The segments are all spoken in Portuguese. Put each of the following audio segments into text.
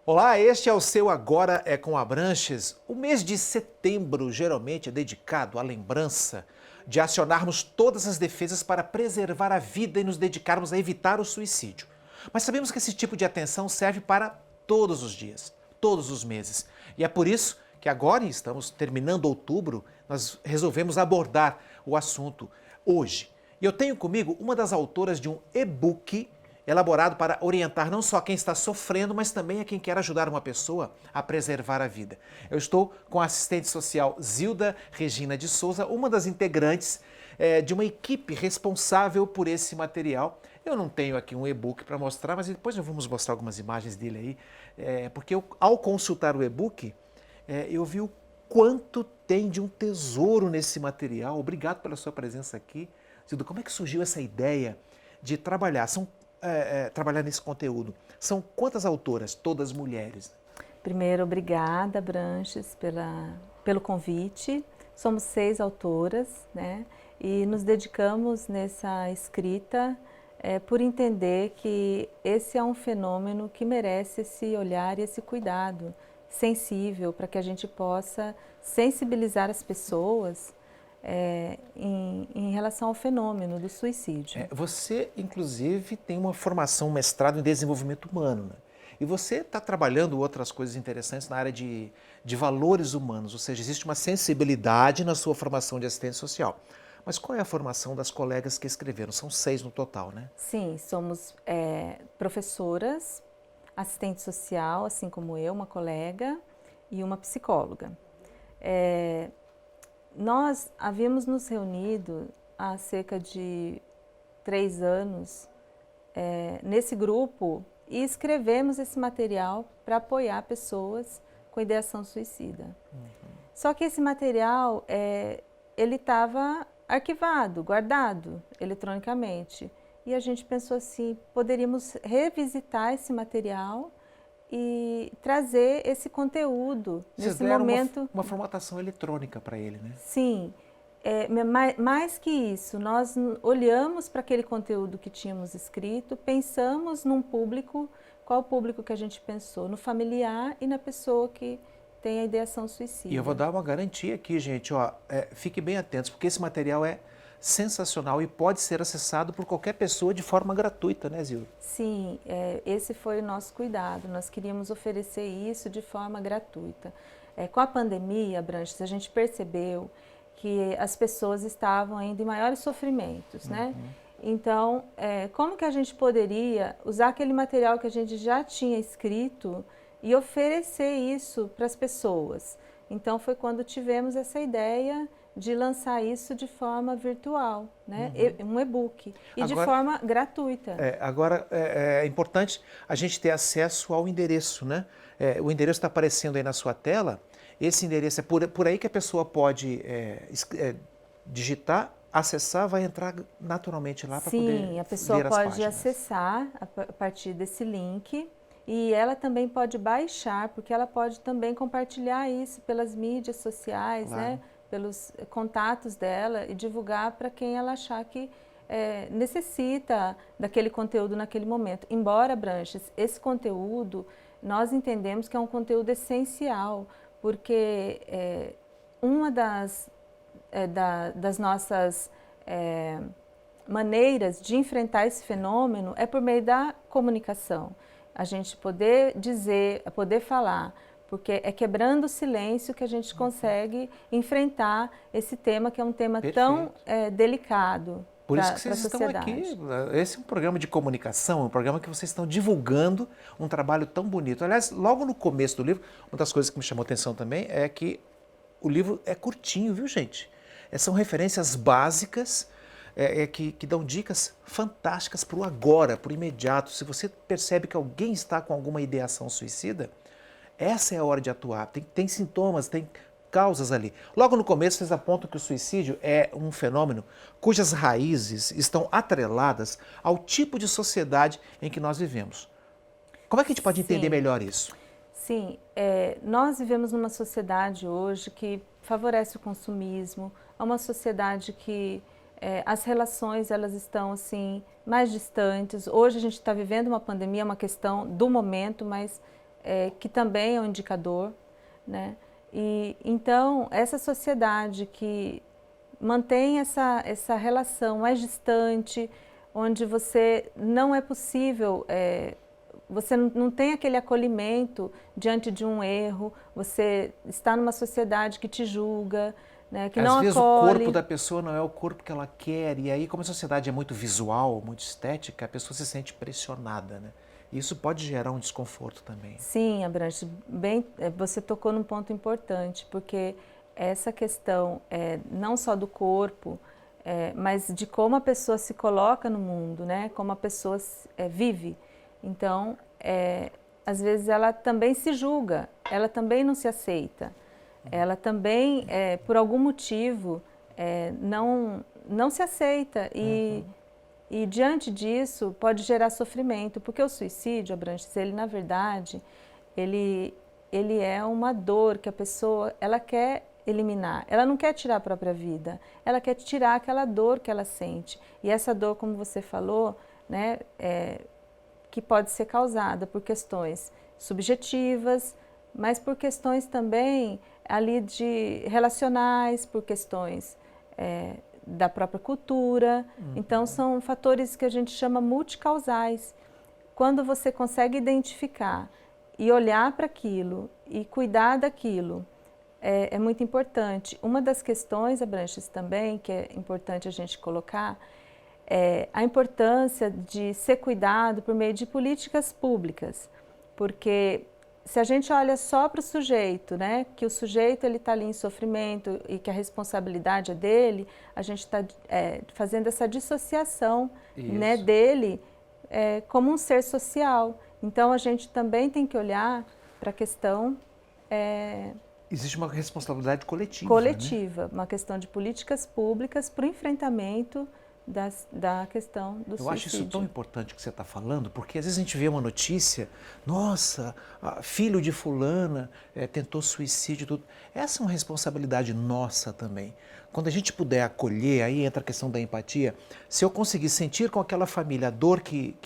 Olá, este é o seu Agora é com Abranches. O mês de setembro geralmente é dedicado à lembrança de acionarmos todas as defesas para preservar a vida e nos dedicarmos a evitar o suicídio. Mas sabemos que esse tipo de atenção serve para todos os dias, todos os meses. E é por isso que agora, estamos terminando outubro, nós resolvemos abordar o assunto hoje. E eu tenho comigo uma das autoras de um e-book elaborado para orientar não só quem está sofrendo, mas também a quem quer ajudar uma pessoa a preservar a vida. Eu estou com a assistente social Zilda Regina de Souza, uma das integrantes de uma equipe responsável por esse material. Eu não tenho aqui um e-book para mostrar, mas depois nós vamos mostrar algumas imagens dele aí, porque ao consultar o e-book, eu vi o quanto tem de um tesouro nesse material. Obrigado pela sua presença aqui. Zilda, como é que surgiu essa ideia de trabalhar? Trabalhar nesse conteúdo. São quantas autoras? Todas mulheres? Primeiro, obrigada, Branches, pelo convite. Somos 6 autoras, né? E nos dedicamos nessa escrita por entender que esse é um fenômeno que merece esse olhar e esse cuidado sensível para que a gente possa sensibilizar as pessoas em relação ao fenômeno do suicídio. Você, inclusive, tem uma formação, um mestrado em desenvolvimento humano, né? E você está trabalhando outras coisas interessantes na área de valores humanos, ou seja, existe uma sensibilidade na sua formação de assistente social. Mas qual é a formação das colegas que escreveram? São 6 no total, né? Sim, somos professoras, assistente social, assim como eu, uma colega e uma psicóloga. Nós havíamos nos reunido há cerca de 3 anos nesse grupo e escrevemos esse material para apoiar pessoas com ideação suicida. Só que esse material, ele estava arquivado, guardado eletronicamente. E a gente pensou assim, poderíamos revisitar esse material e trazer esse conteúdo Vocês nesse deram momento. uma formatação eletrônica para ele, né? Sim, mais que isso, nós olhamos para aquele conteúdo que tínhamos escrito, pensamos num público, qual o público que a gente pensou? No familiar e na pessoa que tem a ideação suicida. E eu vou dar uma garantia aqui, gente, ó, fiquem bem atentos, porque esse material é sensacional e pode ser acessado por qualquer pessoa de forma gratuita, né, Zilda? Sim, esse foi o nosso cuidado, nós queríamos oferecer isso de forma gratuita. Com a pandemia, Branches, a gente percebeu que as pessoas estavam ainda em maiores sofrimentos, né? Então, como que a gente poderia usar aquele material que a gente já tinha escrito e oferecer isso para as pessoas? Então, foi quando tivemos essa ideia de lançar isso de forma virtual, né? Um e-book e agora, de forma gratuita. Agora, é importante a gente ter acesso ao endereço, né? O endereço está aparecendo aí na sua tela. Esse endereço é por aí que a pessoa pode digitar, acessar, vai entrar naturalmente lá para poder ver as páginas. Sim, a pessoa pode acessar a partir desse link e ela também pode baixar, porque ela pode também compartilhar isso pelas mídias sociais, claro, né? Pelos contatos dela e divulgar para quem ela achar que necessita daquele conteúdo naquele momento. Embora, Branches, esse conteúdo, nós entendemos que é um conteúdo essencial, porque uma das nossas maneiras de enfrentar esse fenômeno é por meio da comunicação. A gente poder dizer, poder falar, porque é quebrando o silêncio que a gente consegue enfrentar esse tema, que é um tema tão delicado. Por isso que vocês estão aqui. Esse é um programa de comunicação, um programa que vocês estão divulgando um trabalho tão bonito. Aliás, logo no começo do livro, uma das coisas que me chamou a atenção também é que o livro é curtinho, viu, gente? São referências básicas que dão dicas fantásticas para o agora, para o imediato. Se você percebe que alguém está com alguma ideação suicida, essa é a hora de atuar. Tem sintomas, tem causas ali. Logo no começo, vocês apontam que o suicídio é um fenômeno cujas raízes estão atreladas ao tipo de sociedade em que nós vivemos. Como é que a gente pode entender melhor isso? Sim, nós vivemos numa sociedade hoje que favorece o consumismo, é uma sociedade que as relações elas estão assim mais distantes. Hoje a gente está vivendo uma pandemia, é uma questão do momento, mas que também é um indicador, né? E então, essa sociedade que mantém essa relação mais distante, onde você não é possível, você não tem aquele acolhimento diante de um erro, você está numa sociedade que te julga, né, que não Às vezes acolhe. o corpo da pessoa não é o corpo que ela quer, e aí como a sociedade é muito visual, muito estética, a pessoa se sente pressionada, né? Isso pode gerar um desconforto também. Sim, Abranches, você tocou num ponto importante, porque essa questão não só do corpo, mas de como a pessoa se coloca no mundo, né? Como a pessoa vive. Então, às vezes ela também se julga, ela também não se aceita, ela também, por algum motivo, não se aceita e diante disso pode gerar sofrimento, porque o suicídio, Abranches, ele na verdade, ele é uma dor que a pessoa, ela quer eliminar, ela não quer tirar a própria vida, ela quer tirar aquela dor que ela sente. E essa dor, como você falou, né, que pode ser causada por questões subjetivas, mas por questões também ali de relacionais, por questões da própria cultura. Então são fatores que a gente chama multicausais. Quando você consegue identificar e olhar para aquilo e cuidar daquilo, é muito importante. Uma das questões, Abranches, também, que é importante a gente colocar, é a importância de ser cuidado por meio de políticas públicas, porque se a gente olha só para o sujeito, né, que o sujeito está ali em sofrimento e que a responsabilidade é dele, a gente está fazendo essa dissociação, né, dele como um ser social. Então a gente também tem que olhar para a questão existe uma responsabilidade coletiva. Coletiva, né? Uma questão de políticas públicas para o enfrentamento da questão do suicídio. Eu acho isso tão importante que você está falando, porque às vezes a gente vê uma notícia, nossa, filho de fulana tentou suicídio, tudo. Essa é uma responsabilidade nossa também. Quando a gente puder acolher, aí entra a questão da empatia, se eu conseguir sentir com aquela família a dor que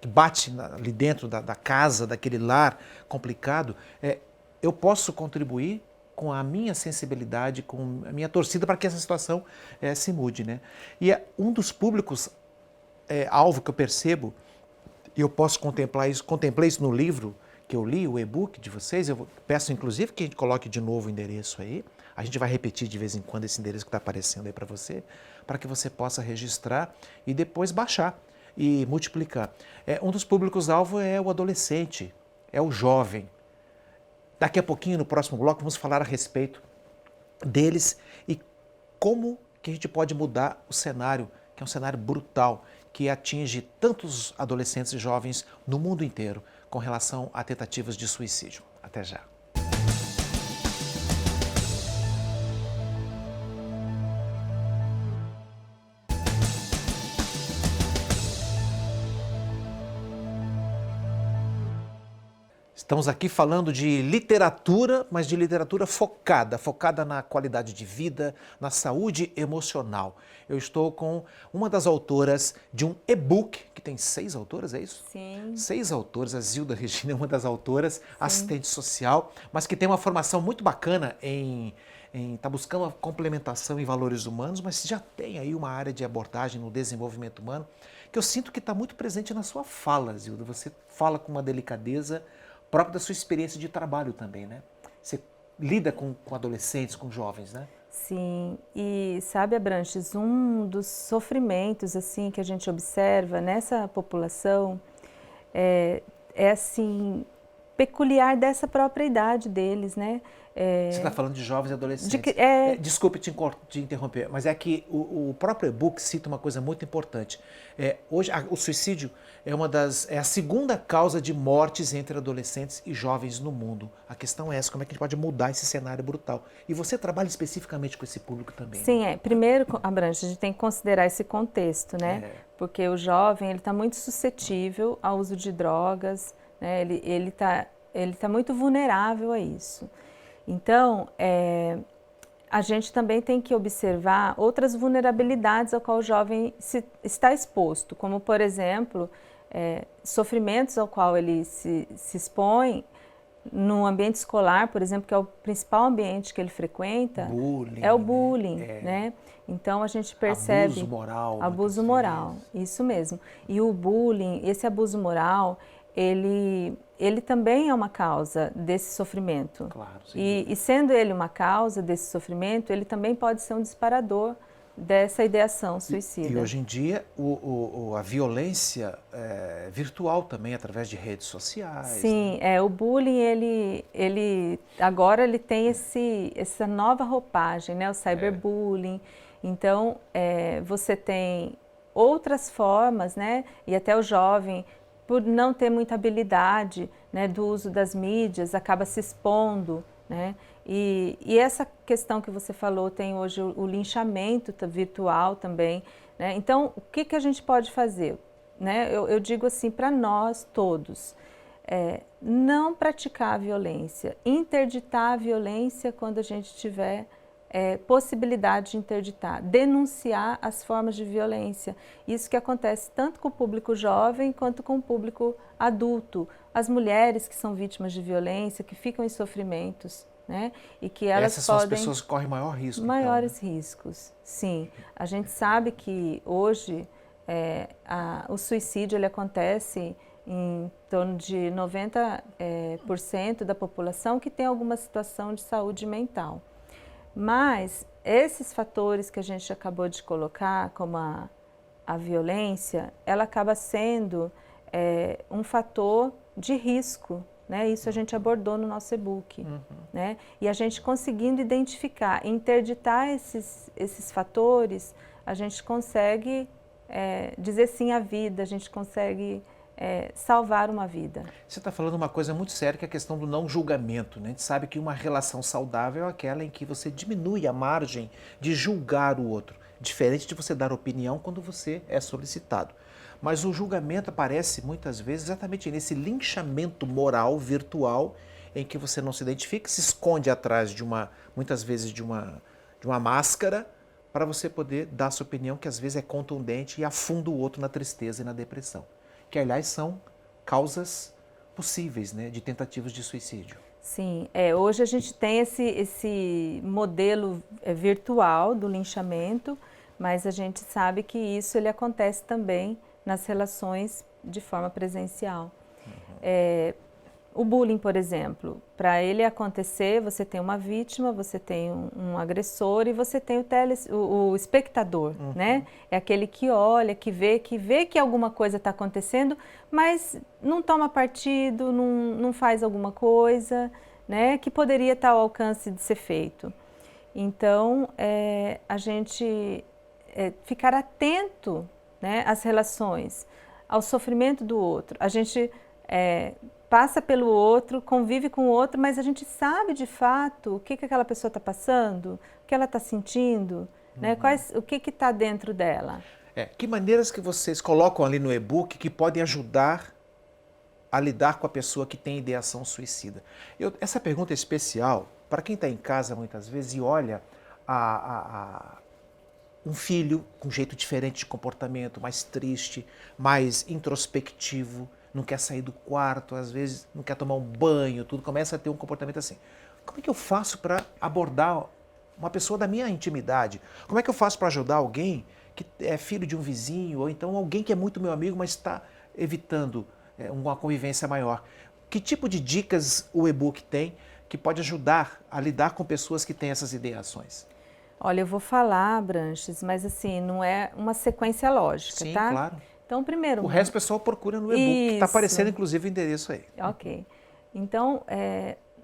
bate ali dentro da casa, daquele lar complicado, eu posso contribuir com a minha sensibilidade, com a minha torcida para que essa situação se mude, né? E um dos públicos alvo que eu percebo, e eu posso contemplei isso no livro que eu li, o e-book de vocês, eu peço inclusive que a gente coloque de novo o endereço aí, a gente vai repetir de vez em quando esse endereço que está aparecendo aí para você, para que você possa registrar e depois baixar e multiplicar. Um dos públicos alvo é o adolescente, é o jovem. Daqui a pouquinho, no próximo bloco, vamos falar a respeito deles e como que a gente pode mudar o cenário, que é um cenário brutal, que atinge tantos adolescentes e jovens no mundo inteiro com relação a tentativas de suicídio. Até já. Estamos aqui falando de literatura, mas de literatura focada na qualidade de vida, na saúde emocional. Eu estou com uma das autoras de um e-book, que tem 6 autoras, é isso? Sim. 6 autoras, a Zilda Regina é uma das autoras, sim, assistente social, mas que tem uma formação muito bacana está buscando uma complementação em valores humanos, mas já tem aí uma área de abordagem no desenvolvimento humano, que eu sinto que está muito presente na sua fala, Zilda. Você fala com uma delicadeza próprio da sua experiência de trabalho também, né? Você lida com adolescentes, com jovens, né? Sim, e sabe, Abranches, um dos sofrimentos assim que a gente observa nessa população é assim, peculiar dessa própria idade deles, né? Você está falando de jovens e adolescentes. Desculpe te interromper, mas é que o próprio e-book cita uma coisa muito importante. Hoje, o suicídio é a segunda causa de mortes entre adolescentes e jovens no mundo. A questão é essa, como é que a gente pode mudar esse cenário brutal? E você trabalha especificamente com esse público também. Sim, né? Primeiro, Abranches, a gente tem que considerar esse contexto, né? Porque o jovem, ele está muito suscetível ao uso de drogas, né? Ele tá muito vulnerável a isso. Então, a gente também tem que observar outras vulnerabilidades ao qual o jovem está exposto, como, por exemplo, sofrimentos ao qual ele se expõe no ambiente escolar, por exemplo, que é o principal ambiente que ele frequenta, Bullying, é o bullying, né? né? Então a gente percebe abuso moral, isso mesmo. E o bullying, esse abuso moral, ele também é uma causa desse sofrimento. Claro, e sendo ele uma causa desse sofrimento, ele também pode ser um disparador dessa ideação suicida. E hoje em dia a violência virtual também, através de redes sociais. Sim, né? O bullying, agora ele tem essa nova roupagem, né? O cyberbullying. Então, você tem outras formas, né? E até o jovem, por não ter muita habilidade, né, do uso das mídias, acaba se expondo, né? E essa questão que você falou, tem hoje o linchamento virtual também, né? Então, o que a gente pode fazer? Né? Eu digo assim para nós todos, não praticar a violência, interditar a violência quando a gente tiver possibilidade de interditar, denunciar as formas de violência. Isso que acontece tanto com o público jovem quanto com o público adulto. As mulheres que são vítimas de violência, que ficam em sofrimentos, né? E que elas Essas são as pessoas que correm maior risco. Maiores então, né? riscos, sim. A gente sabe que hoje o suicídio ele acontece em torno de 90% da população que tem alguma situação de saúde mental. Mas esses fatores que a gente acabou de colocar, como a violência, ela acaba sendo um fator de risco, né? Isso a gente abordou no nosso e-book. Né? E a gente conseguindo identificar, interditar esses fatores, a gente consegue dizer sim à vida, a gente consegue salvar uma vida. Você está falando uma coisa muito séria, que é a questão do não julgamento. Né? A gente sabe que uma relação saudável é aquela em que você diminui a margem de julgar o outro, diferente de você dar opinião quando você é solicitado. Mas o julgamento aparece muitas vezes exatamente nesse linchamento moral virtual em que você não se identifica, se esconde atrás muitas vezes de uma máscara para você poder dar sua opinião, que às vezes é contundente e afunda o outro na tristeza e na depressão. Que, aliás, são causas possíveis, né, de tentativas de suicídio. Sim, hoje a gente tem esse modelo virtual do linchamento, mas a gente sabe que isso ele acontece também nas relações de forma presencial. O bullying, por exemplo, para ele acontecer, você tem uma vítima, você tem um agressor e você tem o espectador, né? É aquele que olha, que vê que alguma coisa está acontecendo, mas não toma partido, não faz alguma coisa, né? Que poderia estar ao alcance de ser feito. Então, a gente ficar atento, né, às relações, ao sofrimento do outro. A gente passa pelo outro, convive com o outro, mas a gente sabe de fato o que aquela pessoa está passando, o que ela está sentindo, né? O que está dentro dela. Que maneiras que vocês colocam ali no e-book que podem ajudar a lidar com a pessoa que tem ideação suicida? Essa pergunta é especial para quem está em casa muitas vezes e olha um filho com um jeito diferente de comportamento, mais triste, mais introspectivo, não quer sair do quarto, às vezes não quer tomar um banho, tudo, começa a ter um comportamento assim. Como é que eu faço para abordar uma pessoa da minha intimidade? Como é que eu faço para ajudar alguém que é filho de um vizinho, ou então alguém que é muito meu amigo, mas está evitando uma convivência maior? Que tipo de dicas o e-book tem que pode ajudar a lidar com pessoas que têm essas ideações? Olha, eu vou falar, Branches, mas assim, não é uma sequência lógica, Sim, tá? claro. Então, primeiro... O resto o pessoal procura no e-book, que está aparecendo inclusive o endereço aí. Ok. Então,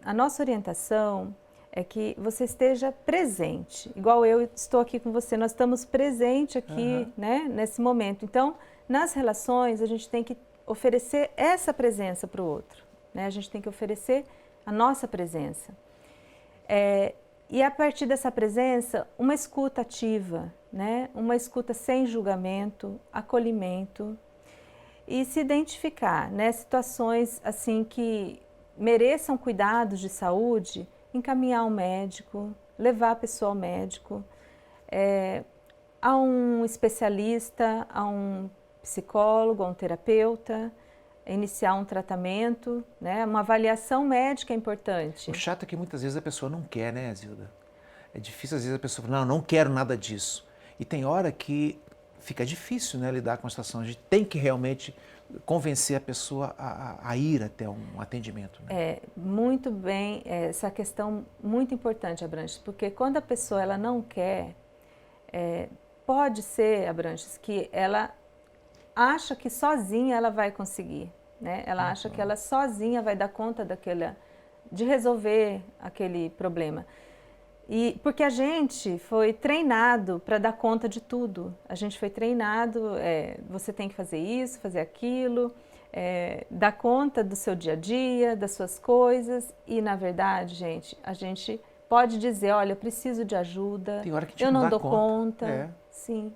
a nossa orientação é que você esteja presente, igual eu estou aqui com você, nós estamos presentes aqui, né, nesse momento. Então, nas relações, a gente tem que oferecer essa presença para o outro, né? A gente tem que oferecer a nossa presença. E a partir dessa presença, uma escuta ativa, né? Uma escuta sem julgamento, acolhimento e se identificar, né? Situações assim que mereçam cuidados de saúde, encaminhar um médico, levar a pessoa ao médico, a um especialista, a um psicólogo, a um terapeuta, iniciar um tratamento, né? Uma avaliação médica é importante. O chato é que muitas vezes a pessoa não quer, né, Zilda? É difícil às vezes a pessoa falar, não quero nada disso. E tem hora que fica difícil, né, lidar com a situação. A gente tem que realmente convencer a pessoa a ir até um atendimento. Né? Muito bem, essa questão muito importante, Abranches, porque quando a pessoa ela não quer, pode ser, Abranches, que ela acha que sozinha ela vai conseguir, né? Ela acha que ela sozinha vai dar conta de resolver aquele problema. E porque a gente foi treinado para dar conta de tudo. A gente foi treinado, você tem que fazer isso, fazer aquilo, dar conta do seu dia a dia, das suas coisas. E na verdade, gente, a gente pode dizer, olha, eu preciso de ajuda, tem hora que eu não não dá dou conta. Sim.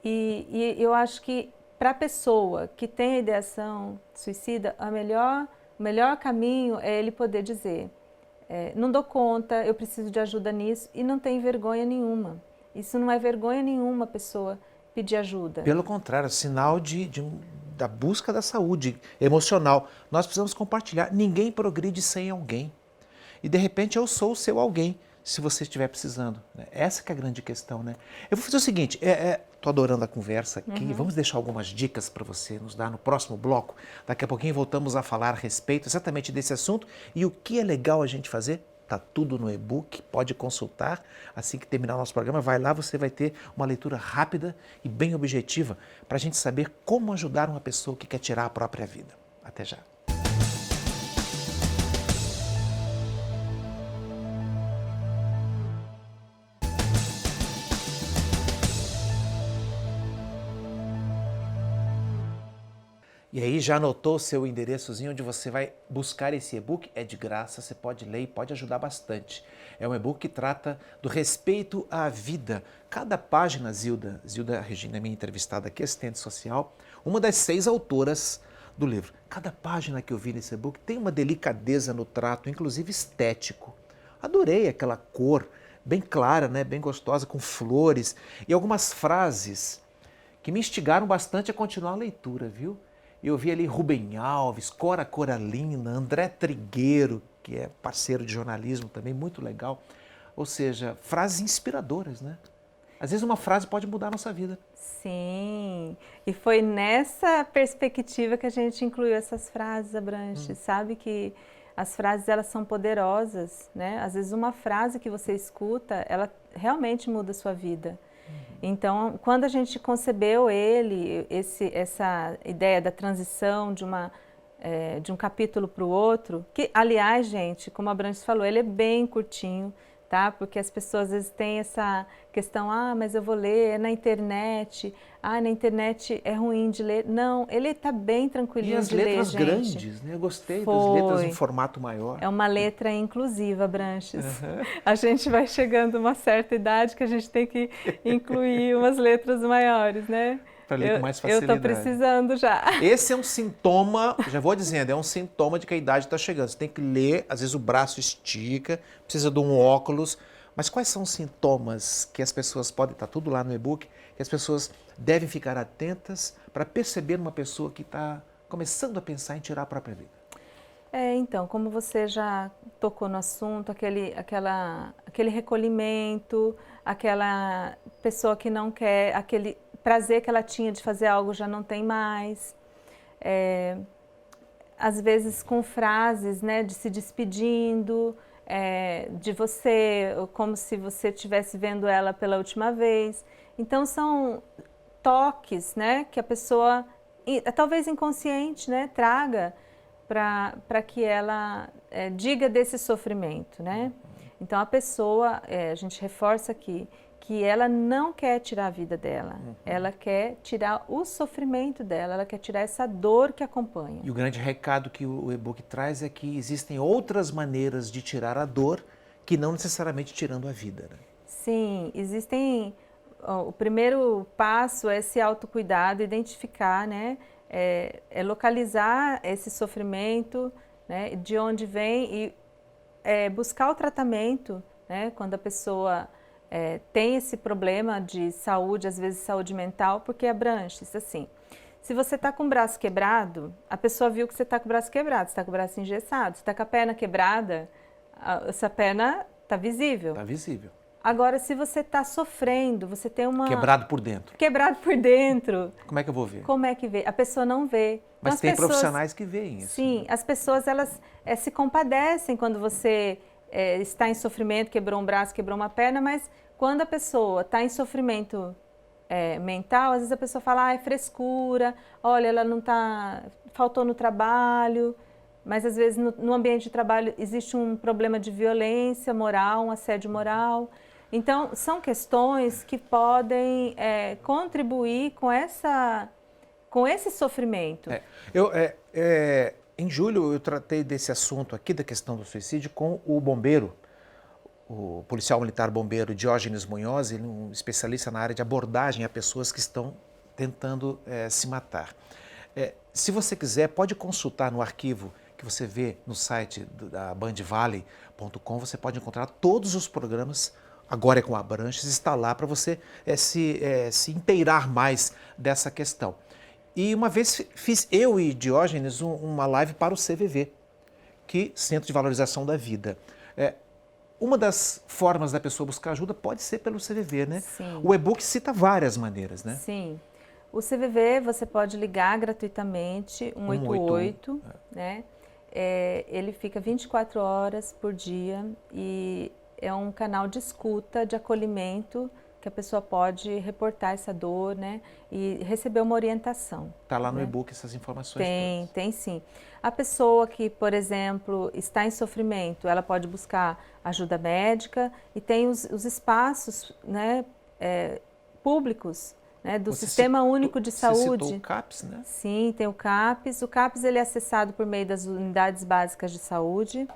E eu acho que para a pessoa que tem a ideação suicida, o melhor caminho é ele poder dizer, não dou conta, eu preciso de ajuda nisso, e não tem vergonha nenhuma. Isso não é vergonha nenhuma a pessoa pedir ajuda. Pelo contrário, é sinal da busca da saúde emocional. Nós precisamos compartilhar. Ninguém progride sem alguém. E de repente eu sou o seu alguém, se você estiver precisando. Né? Essa que é a grande questão, né? Eu vou fazer o seguinte, estou adorando a conversa aqui, vamos deixar algumas dicas para você nos dar no próximo bloco. Daqui a pouquinho voltamos a falar a respeito exatamente desse assunto e o que é legal a gente fazer. Está tudo no e-book, pode consultar. Assim que terminar o nosso programa, vai lá, você vai ter uma leitura rápida e bem objetiva para a gente saber como ajudar uma pessoa que quer tirar a própria vida. Até já. E aí já anotou o seu endereçozinho onde você vai buscar esse e-book? É de graça, você pode ler e pode ajudar bastante. É um e-book que trata do respeito à vida. Cada página, Zilda Regina, minha entrevistada aqui, assistente social, uma das 6 autoras do livro. Cada página que eu vi nesse e-book tem uma delicadeza no trato, inclusive estético. Adorei aquela cor bem clara, né, bem gostosa, com flores e algumas frases que me instigaram bastante a continuar a leitura, viu? Eu vi ali Rubem Alves, Cora Coralina, André Trigueiro, que é parceiro de jornalismo também, muito legal. Ou seja, frases inspiradoras, né? Às vezes uma frase pode mudar a nossa vida. Sim, e foi nessa perspectiva que a gente incluiu essas frases, Abranches. Sabe que as frases elas são poderosas, né? Às vezes uma frase que você escuta, ela realmente muda a sua vida. Então, quando a gente concebeu essa ideia da transição de um capítulo para o outro, que, aliás, gente, como a Branches falou, ele é bem curtinho, tá? Porque as pessoas às vezes têm essa questão, mas eu vou ler na internet, na internet é ruim de ler. Não, ele está bem tranquilinho de ler, gente. E as letras grandes, né? Eu gostei das letras em formato maior. É uma letra inclusiva, Branches. A gente vai chegando a uma certa idade que a gente tem que incluir umas letras maiores, né? Para ler com mais facilidade. Eu estou precisando já. Esse é um sintoma, já vou dizendo, é um sintoma de que a idade está chegando. Você tem que ler, às vezes o braço estica, precisa de um óculos. Mas quais são os sintomas que as pessoas podem, está tudo lá no e-book, que as pessoas devem ficar atentas para perceber uma pessoa que está começando a pensar em tirar a própria vida? Então, como você já tocou no assunto, aquele recolhimento, aquela pessoa que não quer, aquele prazer que ela tinha de fazer algo já não tem mais. Às vezes com frases, né, de se despedindo, de você, como se você estivesse vendo ela pela última vez. Então são toques, né, que a pessoa, talvez inconsciente, né, traga para que ela diga desse sofrimento, né? Então a pessoa, a gente reforça aqui, que ela não quer tirar a vida dela, ela quer tirar o sofrimento dela, ela quer tirar essa dor que acompanha. E o grande recado que o e-book traz é que existem outras maneiras de tirar a dor que não necessariamente tirando a vida. Né? Sim, existem. O primeiro passo é esse autocuidado, identificar, né? Localizar esse sofrimento, né? De onde vem e buscar o tratamento, né? Quando a pessoa tem esse problema de saúde, às vezes saúde mental, porque abrange, assim, Se você está com o braço quebrado, a pessoa viu que você está com o braço quebrado, você está com o braço engessado, você está com a perna quebrada, essa perna está visível. Está visível. Agora, se você está sofrendo, você tem uma... Quebrado por dentro. Quebrado por dentro. Como é que eu vou ver? Como é que vê? A pessoa não vê. Mas então, tem profissionais que veem isso. Sim, as pessoas elas se compadecem quando você está em sofrimento, quebrou um braço, quebrou uma perna, mas quando a pessoa está em sofrimento mental, às vezes a pessoa fala, é frescura, olha, ela não está, faltou no trabalho, mas às vezes no ambiente de trabalho existe um problema de violência moral, um assédio moral. Então, são questões que podem contribuir com esse sofrimento. Em julho, eu tratei desse assunto aqui, da questão do suicídio, com o bombeiro, o policial militar bombeiro Diógenes Munhoz, ele é um especialista na área de abordagem a pessoas que estão tentando se matar. Se você quiser, pode consultar no arquivo que você vê no site da bandvalley.com, você pode encontrar todos os programas. Agora é com Abranches, está lá para você se inteirar mais dessa questão. E uma vez fiz eu e Diógenes uma live para o CVV, que Centro de Valorização da Vida. Uma das formas da pessoa buscar ajuda pode ser pelo CVV, né? Sim. O e-book cita várias maneiras, né? Sim. O CVV você pode ligar gratuitamente, 188, né? Ele fica 24 horas por dia e é um canal de escuta, de acolhimento, que a pessoa pode reportar essa dor, né? E receber uma orientação. Está lá no e-book essas informações todas. Tem sim. A pessoa que, por exemplo, está em sofrimento, ela pode buscar ajuda médica e tem os espaços, né, públicos, né, do Sistema Único de Saúde. Você citou o CAPS, né? Sim, tem o CAPS. O CAPS ele é acessado por meio das unidades básicas de saúde.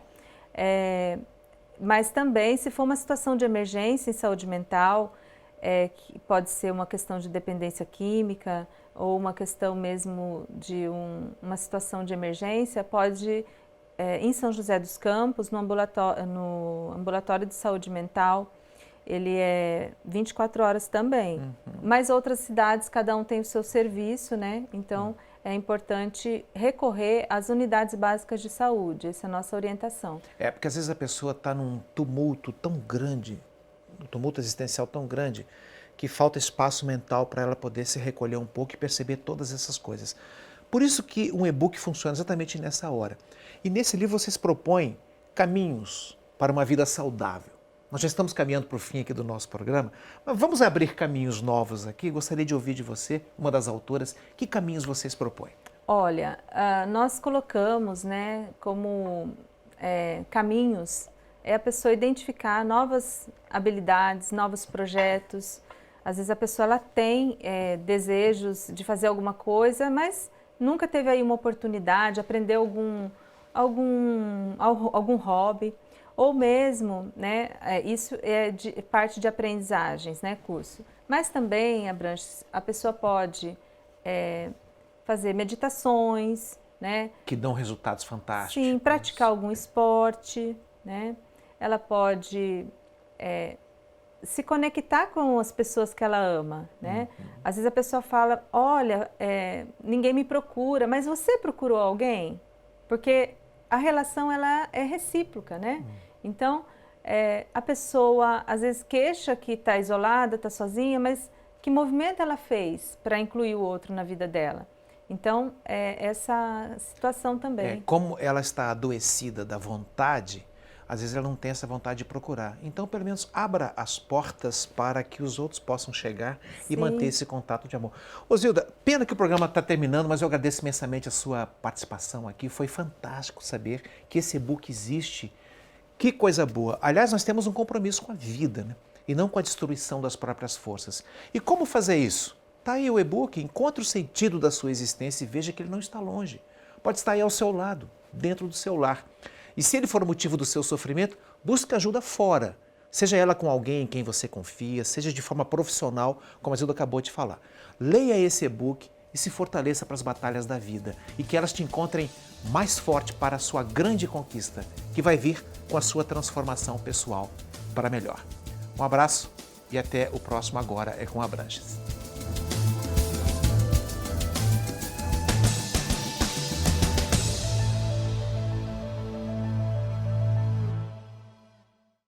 Mas também, se for uma situação de emergência em saúde mental, que pode ser uma questão de dependência química ou uma questão mesmo de uma situação de emergência, pode, em São José dos Campos, no ambulatório de saúde mental, ele é 24 horas também. Mas outras cidades, cada um tem o seu serviço, né? Então, é importante recorrer às unidades básicas de saúde, essa é a nossa orientação. Porque às vezes a pessoa está num tumulto tão grande, um tumulto existencial tão grande, que falta espaço mental para ela poder se recolher um pouco e perceber todas essas coisas. Por isso que um e-book funciona exatamente nessa hora. E nesse livro vocês propõem caminhos para uma vida saudável. Nós já estamos caminhando para o fim aqui do nosso programa, mas vamos abrir caminhos novos aqui. Gostaria de ouvir de você, uma das autoras, que caminhos vocês propõem? Olha, nós colocamos, né, como caminhos, a pessoa identificar novas habilidades, novos projetos. Às vezes a pessoa ela tem desejos de fazer alguma coisa, mas nunca teve aí uma oportunidade, aprender algum hobby. Ou mesmo, né, isso é parte de aprendizagens, né, curso. Mas também, a pessoa pode fazer meditações, né? Que dão resultados fantásticos. Sim, praticar algum esporte, né? Ela pode se conectar com as pessoas que ela ama, né? Às vezes a pessoa fala, olha, ninguém me procura, mas você procurou alguém? Porque a relação ela é recíproca, né? Então, a pessoa às vezes queixa que está isolada, está sozinha, mas que movimento ela fez para incluir o outro na vida dela? Então, essa situação também. Como ela está adoecida da vontade, às vezes ela não tem essa vontade de procurar. Então, pelo menos, abra as portas para que os outros possam chegar e manter esse contato de amor. Ô Zilda, pena que o programa está terminando, mas eu agradeço imensamente a sua participação aqui. Foi fantástico saber que esse e-book existe. Que coisa boa. Aliás, nós temos um compromisso com a vida, né? E não com a destruição das próprias forças. E como fazer isso? Está aí o e-book, encontre o sentido da sua existência e veja que ele não está longe. Pode estar aí ao seu lado, dentro do seu lar. E se ele for o motivo do seu sofrimento, busque ajuda fora. Seja ela com alguém em quem você confia, seja de forma profissional, como a Zilda acabou de falar. Leia esse e-book e se fortaleça para as batalhas da vida. E que elas te encontrem mais forte para a sua grande conquista, que vai vir com a sua transformação pessoal para melhor. Um abraço e até o próximo Agora é com Abranches.